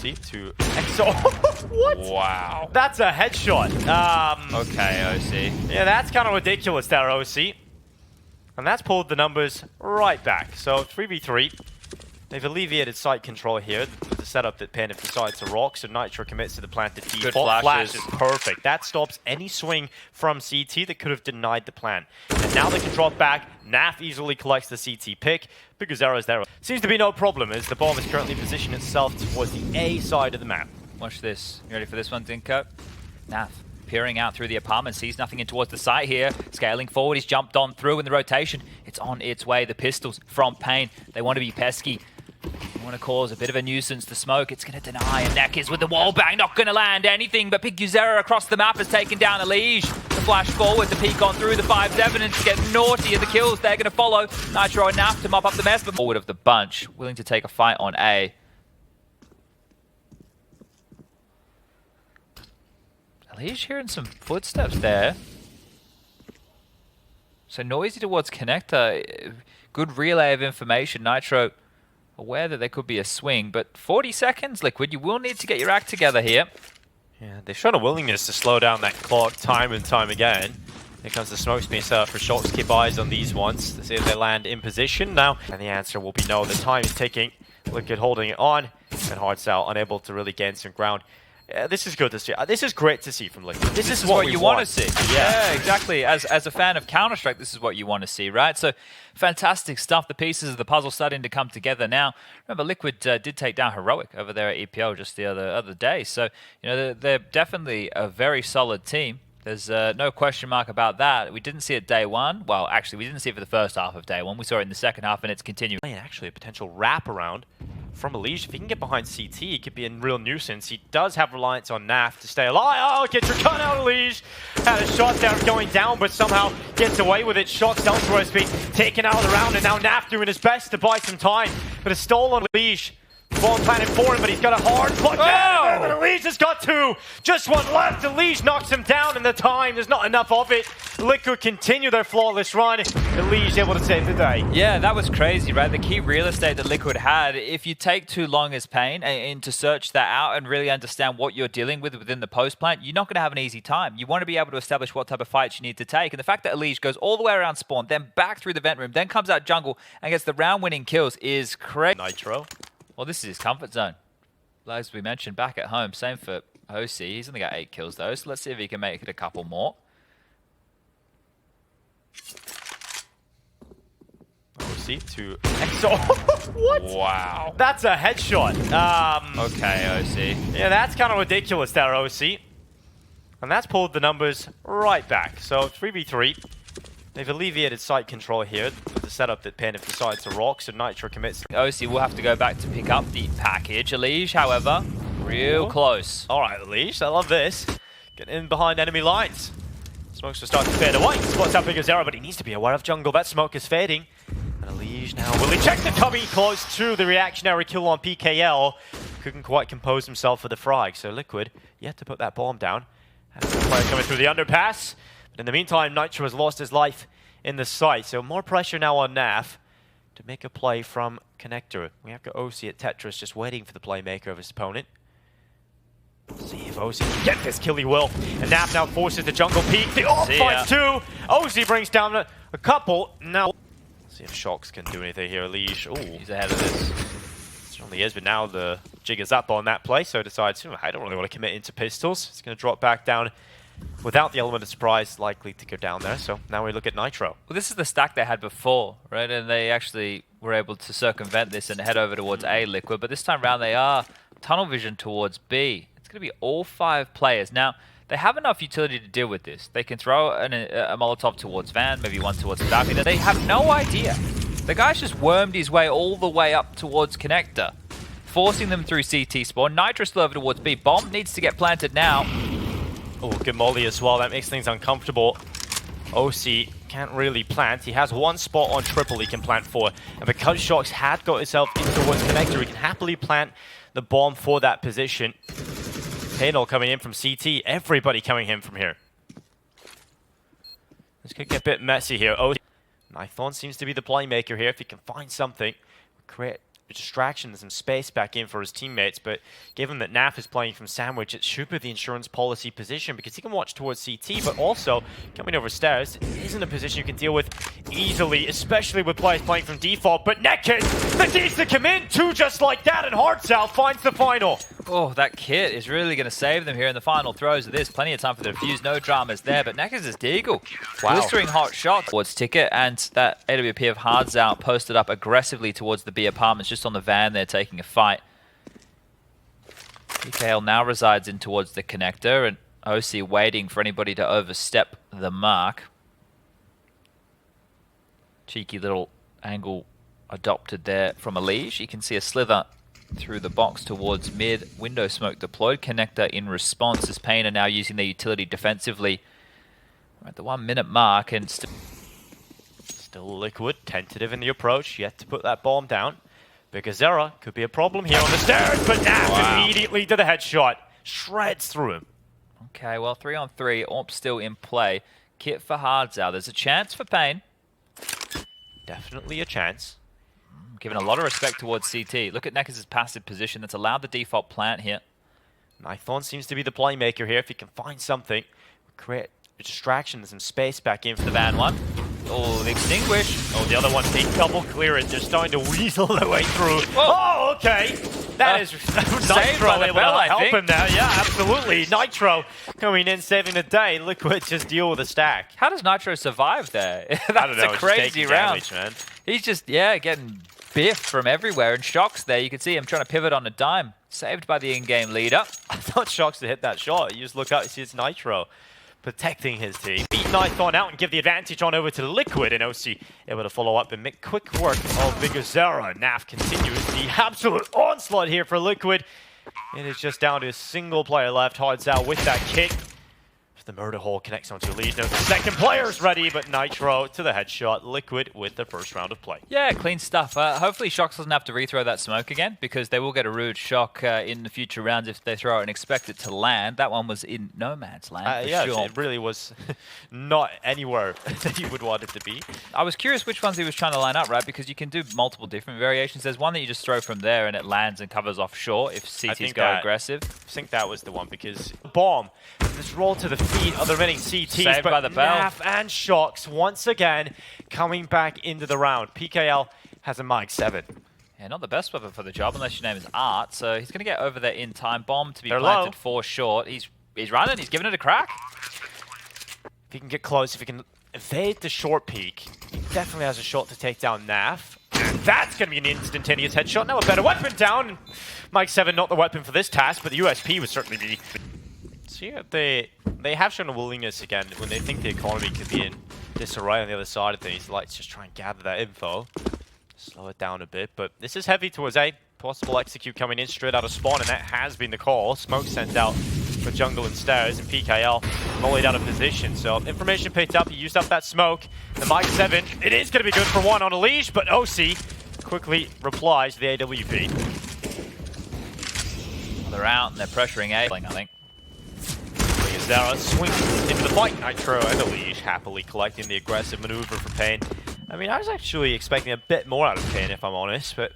OC to EXO. What? Wow. That's a headshot. Okay, OC. Yeah, that's kind of ridiculous there, OC. And that's pulled the numbers right back. So 3v3. They've alleviated site control here with the setup that Panic decides to rock, so Nitro commits to the planted default. Flash is perfect. That stops any swing from CT that could have denied the plan. And now they can drop back. Naf easily collects the CT pick. Kscerato is there. Seems to be no problem as the bomb is currently positioned itself towards the A side of the map. Watch this. You ready for this one, Dinko? Naf peering out through the apartment, sees nothing in towards the site here. Scaling forward, he's jumped on through in the rotation. It's on its way. The pistols from Pain. They want to be pesky. They want to cause a bit of a nuisance. The smoke, it's going to deny. And Neck is with the wall bang, not going to land anything. But kscerato across the map has taken down hltv. The flash forward, the peek on through. The 5's evidence to get naughty, and the kills, they're going to follow. Nitro and Naf to mop up the mess. But forward of the bunch, willing to take a fight on A. hltv hearing some footsteps there. So noisy towards connector. Good relay of information. Nitro aware that there could be a swing, but 40 seconds, Liquid. You will need to get your act together here. Yeah, they've shown a willingness to slow down that clock time and time again. Here comes the smoke being set up for shots. Keep eyes on these ones to see if they land in position now. And the answer will be no. The time is ticking. Liquid holding it on, and Hardstyle unable to really gain some ground. Yeah, this is good to see. This is great to see from Liquid. This is what you want to see. Yeah, exactly. As a fan of Counter-Strike, this is what you want to see, right? So, fantastic stuff. The pieces of the puzzle starting to come together now. Remember, Liquid did take down Heroic over there at EPL just the other day. So, you know, they're definitely a very solid team. There's no question mark about that. We didn't see it day one. Well, actually, we didn't see it for the first half of day one. We saw it in the second half, and it's continuing. And actually, a potential wraparound from hltv. If he can get behind CT, he could be a real nuisance. He does have reliance on Naf to stay alive. Oh, gets your cut out, hltv. Had a shot there going down, but somehow gets away with it. Shots elsewhere has been taken out of the round, and now Naf doing his best to buy some time. But a stolen hltv. Ball planted for him, but he's got a hard punch. Oh! hltv has got two. Just one left. hltv knocks him down in the time. There's not enough of it. Liquid continue their flawless run. hltv able to save the day. Yeah, that was crazy, right? The key real estate that Liquid had, if you take too long as Pain and to search that out and really understand what you're dealing with within the post plant, you're not going to have an easy time. You want to be able to establish what type of fights you need to take. And the fact that hltv goes all the way around spawn, then back through the vent room, then comes out jungle and gets the round-winning kills is crazy. Nitro. Well, this is his comfort zone. As we mentioned, back at home. Same for OC. He's only got 8 kills, though, so let's see if he can make it a couple more. OC to EXO. What? Wow. That's a headshot. Okay, OC. Yeah, that's kind of ridiculous there, OC. And that's pulled the numbers right back. So 3v3. They've alleviated site control here with the setup that Panic decides to rock, so Nitro commits. OC will have to go back to pick up the package. hltv, however, real close. All right, hltv, I love this. Get in behind enemy lines. Smokes will start to fade away. Spots out Kscerato, but he needs to be aware of jungle. That smoke is fading. And hltv now, will he check the cubby? Close to the reactionary kill on PGL. Couldn't quite compose himself for the frag, so Liquid yet to put that bomb down. And the player coming through the underpass. But in the meantime, Nitro has lost his life in the site, so more pressure now on Naf to make a play from connector. We have got OC at Tetris just waiting for the playmaker of his opponent. See if OC can get this kill, he will. And Naf now forces the jungle peek. The AWP finds two. OC brings down a couple. Now, see if Shocks can do anything here. hltv. Ooh, He's ahead of this. Certainly is, but now the jig is up on that play, so decides, I don't really want to commit into pistols. It's going to drop back down without the element of surprise, likely to go down there. So now we look at Nitro. Well, this is the stack they had before, right? And they actually were able to circumvent this and head over towards A, Liquid. But this time around, they are tunnel vision towards B. It's going to be all 5 players. Now, they have enough utility to deal with this. They can throw a Molotov towards Van, maybe one towards the balcony. They have no idea. The guy's just wormed his way all the way up towards connector, forcing them through CT spawn. Nitro still over towards B. Bomb needs to get planted now. Oh, good molly as well. That makes things uncomfortable. OC can't really plant. He has one spot on triple he can plant for. And because Shocks had got himself in towards connector, he can happily plant the bomb for that position. Taynol coming in from CT. Everybody coming in from here. This could get a bit messy here. OC. Nithon seems to be the playmaker here. If he can find something, create distraction and some space back in for his teammates, but given that Naf is playing from sandwich, it should be the insurance policy position because he can watch towards CT, but also coming over stairs isn't a position you can deal with easily, especially with players playing from default. But Nekkid, that needs to come in too, just like that, and Hartzell finds the final. Oh, that kit is really going to save them here in the final throws of this. Plenty of time for the defuse, no dramas there, but Nekkid is deagle. Wow. Blistering hot shot towards Ticket, and that AWP of Hartzell posted up aggressively towards the B apartments, just on the van there taking a fight. PGL now resides in towards the connector, and OC waiting for anybody to overstep the mark. Cheeky little angle adopted there from Elige. You can see a slither through the box towards mid. Window smoke deployed. Connector in response as Pain are now using their utility defensively. We're at the 1 minute mark and still Liquid, tentative in the approach, yet to put that bomb down. kscerato could be a problem here on the stairs, but Naf immediately to the headshot. Shreds through him. Okay, well, 3 on 3. AWP still in play. Kit for Hardzell. There's a chance for Pain. Definitely a chance. Giving a lot of respect towards CT. Look at Nekkid's passive position that's allowed the default plant here. Nithon seems to be the playmaker here. If he can find something, create a distraction and some space back in for The van one. Oh, the extinguish. Oh, the other one, they double clear it. They're starting to weasel their way through. Whoa. Oh, okay. That is Nitro by the able bell, to I help think. him there. Yeah, absolutely. Nitro coming in, saving the day. Liquid just deal with the stack. How does Nitro survive there? I don't know. That's a it's crazy taking round. damage, man. He's just, yeah, getting biffed from everywhere. And Shocks there, you can see him trying to pivot on a dime. Saved by the in-game leader. I thought Shocks had hit that shot. You just look out and see it's Nitro protecting his team. Beat Nithon out and give the advantage on over to Liquid, and OC able to follow up and make quick work of kscerato. Naf continues the absolute onslaught here for Liquid. It is just down to a single player left. Hardzell with that kick. The murder hole connects onto a lead. No, the second player's ready, but Nitro to the headshot. Liquid with the first round of play. Yeah, clean stuff. Hopefully Shocks doesn't have to rethrow that smoke again, because they will get a rude shock in the future rounds if they throw it and expect it to land. That one was in no man's land, for yeah, sure. it really was not anywhere that you would want it to be. I was curious which ones he was trying to line up, right? Because you can do multiple different variations. There's one that you just throw from there and it lands and covers off short if CTs go aggressive. I think that was the one, because bomb, this roll to the feet of the remaining CTs, Saved but by the bell. Naf and Shocks once again coming back into the round. PGL has a Mike 7. Yeah, not the best weapon for the job unless your name is Art, so he's going to get over there in time. Bomb to be They're planted low. 4 short. He's running, he's giving it a crack. If he can get close, if he can evade the short peek, he definitely has a shot to take down Naf. And that's going to be an instantaneous headshot. Now a better weapon down. Mike 7 not the weapon for this task, but the USP would certainly be. So yeah, they have shown a willingness again when they think the economy could be in disarray on the other side of things. They like to just try and gather that info, slow it down a bit. But this is heavy towards A. Possible execute coming in straight out of spawn, and that has been the call. Smoke sent out for jungle and stairs, and PGL volleyed out of position. So information picked up. He used up that smoke. The Mike 7, it is going to be good for one on a leash, but OC quickly replies to the AWP. They're out and they're pressuring A, I think. kscerato swings into the fight. Nitro and Elige happily collecting the aggressive maneuver for Pain. I mean, I was actually expecting a bit more out of Pain, if I'm honest, but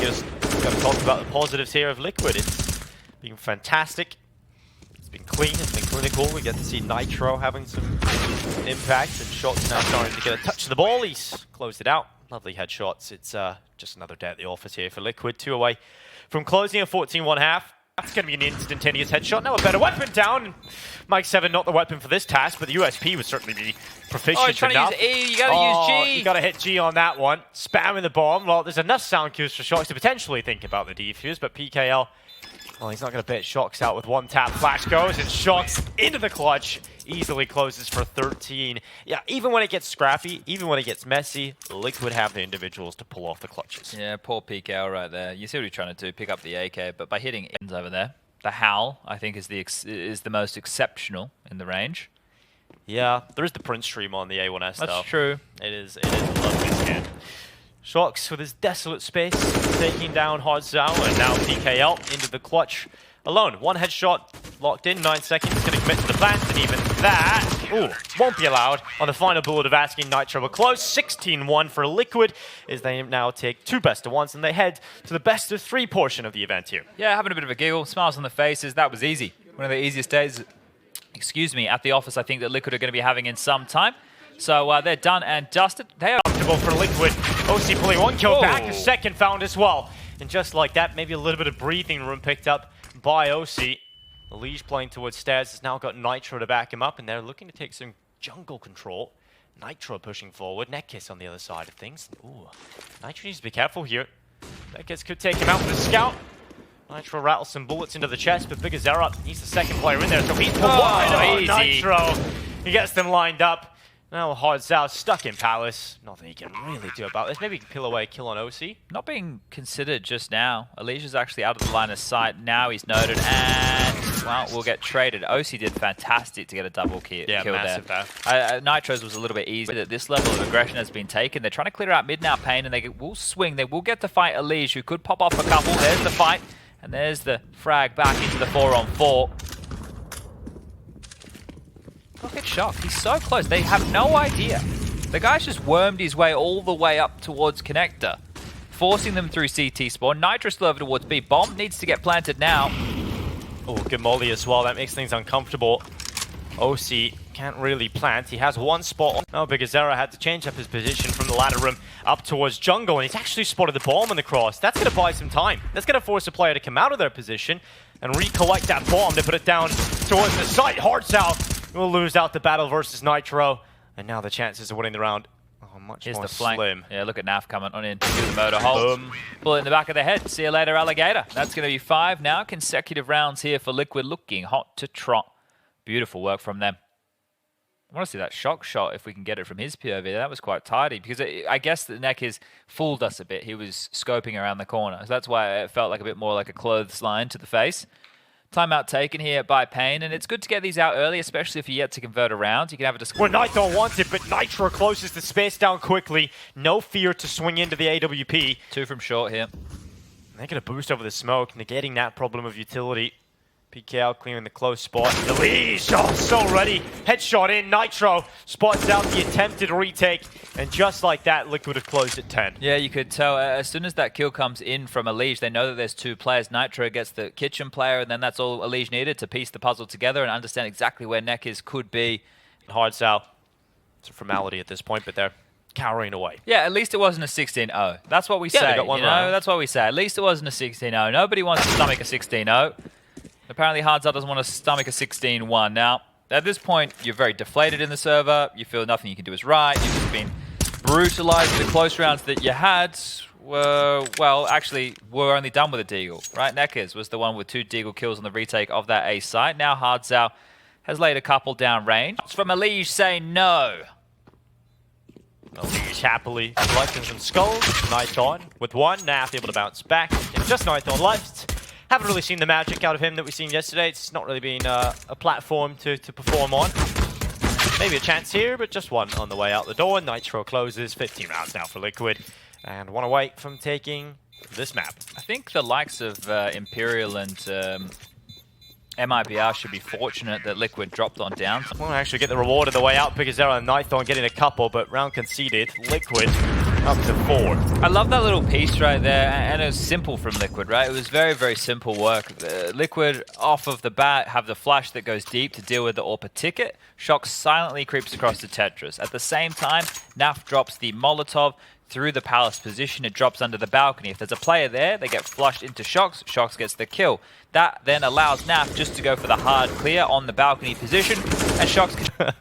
just got to talk about the positives here of Liquid. It's been fantastic. It's been clean. It's been clinical. We get to see Nitro having some impact, and Shots now starting to get a touch of the ball. He's closed it out. Lovely headshots. It's just another day at the office here for Liquid. 2 away from closing a 14-1 half. That's going to be an instantaneous headshot. Now a better weapon down. And Mike 7 not the weapon for this task, but the USP would certainly be proficient Oh, he's trying enough. to use E. You got to use G. You got to hit G on that one. Spamming the bomb. Well, there's enough sound cues for Shocks to potentially think about the defuse, but PGL, well, he's not going to bait Shocks out with one tap. Flash goes, and Shocks into the clutch. Easily closes for 13. Yeah, even when it gets scrappy, even when it gets messy, Liquid have the individuals to pull off the clutches. Yeah, poor PGL right there. You see what he's trying to do, pick up the AK, but by hitting ends over there. The Howl, I think, is the most exceptional in the range. Yeah, there is the Prince stream on the A1S though. That's true. It is a lovely skin. Shocks with his desolate space, taking down Hardzell, and now PGL into the clutch alone. One headshot locked in, 9 seconds, going to commit to the plant, and even that won't be allowed on the final bullet of asking Nitro. But close, 16-1 for Liquid, as they now take 2 best-of-1s, and they head to the best-of-3 portion of the event here. Yeah, having a bit of a giggle, smiles on the faces. That was easy. One of the easiest days, at the office I think that Liquid are going to be having in some time. So they're done and dusted. They are comfortable for Liquid. OC pulling 1 kill back, a second found as well. And just like that, maybe a little bit of breathing room picked up by OC. The Liege playing towards stairs has now got Nitro to back him up, and they're looking to take some jungle control. Nitro pushing forward, Netkiss on the other side of things. Ooh, Nitro needs to be careful here. Netkiss could take him out with a scout. Nitro rattles some bullets into the chest, but kscerato needs the second player in there, so he's wide. Nitro, he gets them lined up. Now hltv stuck in Palace. Nothing he can really do about this. Maybe he can peel away a kill on OC. Not being considered just now. Alicia's actually out of the line of sight. Now he's noted, and well, we'll get traded. OC did fantastic to get a double kill massive there. Nitro's was a little bit easy. That this level of aggression has been taken. They're trying to clear out mid now, Pain, and they will swing. They will get to fight Alicia, who could pop off a couple. There's the fight, and there's the frag back into the 4-on-4. Look at Shock. He's so close. They have no idea. The guy's just wormed his way all the way up towards Connector, forcing them through CT spawn. Nitro still over towards B. Bomb needs to get planted now. Oh, good molly as well. That makes things uncomfortable. OC can't really plant. He has 1 spot on. Now kscerato had to change up his position from the ladder room up towards jungle, and he's actually spotted the bomb on the cross. That's going to buy some time. That's going to force a player to come out of their position and recollect that bomb to put it down towards the site. hltv will lose out the battle versus Nitro, and now the chances of winning the round are much more slim. Yeah, look at Naf coming on in through the motor hole. Bullet in the back of the head. See you later, alligator. That's going to be 5 now. Consecutive rounds here for Liquid, looking hot to trot. Beautiful work from them. I want to see that shock shot if we can get it from his POV. That was quite tidy, because I guess the Netkiss fooled us a bit. He was scoping around the corner, so that's why it felt like a bit more like a clothesline to the face. Timeout taken here by Pain, and it's good to get these out early, especially if you're yet to convert around. You can have a discussion. Well, Nitro wants it, but Nitro closes the space down quickly. No fear to swing into the AWP. 2 from short here. They're going to boost over the smoke, negating that problem of utility. PGL clearing the close spot. The Liege, so ready. Headshot in. Nitro spots out the attempted retake. And just like that, Liquid have closed at 10. Yeah, you could tell as soon as that kill comes in from Alicia, they know that there's 2 players. Nitro gets the kitchen player, and then that's all Alicia needed to piece the puzzle together and understand exactly where Netkiss could be. hltv, it's a formality at this point, but they're cowering away. Yeah, at least it wasn't a 16-0. That's what we say. They got one round. That's what we say. At least it wasn't a 16-0. Nobody wants to stomach a 16-0. Apparently, hltv doesn't want to stomach a 16-1. Now, at this point, you're very deflated in the server. You feel nothing you can do is right. You've just been brutalized. The close rounds that you had were, well, actually, were only done with a deagle, right? Netkiss was the one with 2 deagle kills on the retake of that A site. Now, hltv has laid a couple down range. It's from Alicia saying no. Alicia happily collecting some skulls. Nitron with 1. Naf able to bounce back. It's just Nitron left. Haven't really seen the magic out of him that we've seen yesterday. It's not really been a platform to perform on. Maybe a chance here, but just 1 on the way out the door. Nitro closes. 15 rounds now for Liquid. And 1 away from taking this map. I think the likes of Imperial and MIBR should be fortunate that Liquid dropped on down. Won't actually get the reward on the way out. kscerato and Nitron getting a couple, but round conceded. Liquid up to 4. I love that little piece right there, and it was simple from Liquid, right? It was very, very simple work. Liquid, off of the bat, have the flash that goes deep to deal with the AWP ticket. Shock silently creeps across the Tetris. At the same time, Naf drops the Molotov through the Palace position. It drops under the balcony. If there's a player there, they get flushed into Shox. Shox gets the kill. That then allows Naf just to go for the hard clear on the balcony position, and Shox can...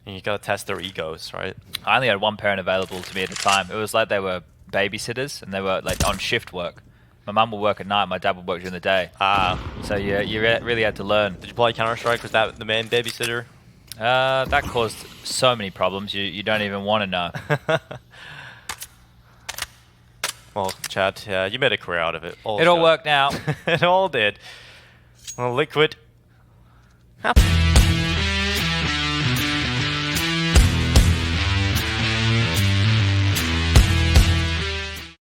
You gotta test their egos, right? I only had 1 parent available to me at a time. It was like they were babysitters, and they were like on shift work. My mum would work at night, my dad would work during the day. So yeah, you really had to learn. Did you play Counter-Strike? Was that the main babysitter? That caused so many problems, you don't even want to know. Well, Chad, you made a career out of it. It all worked out. It all did. Well, Liquid.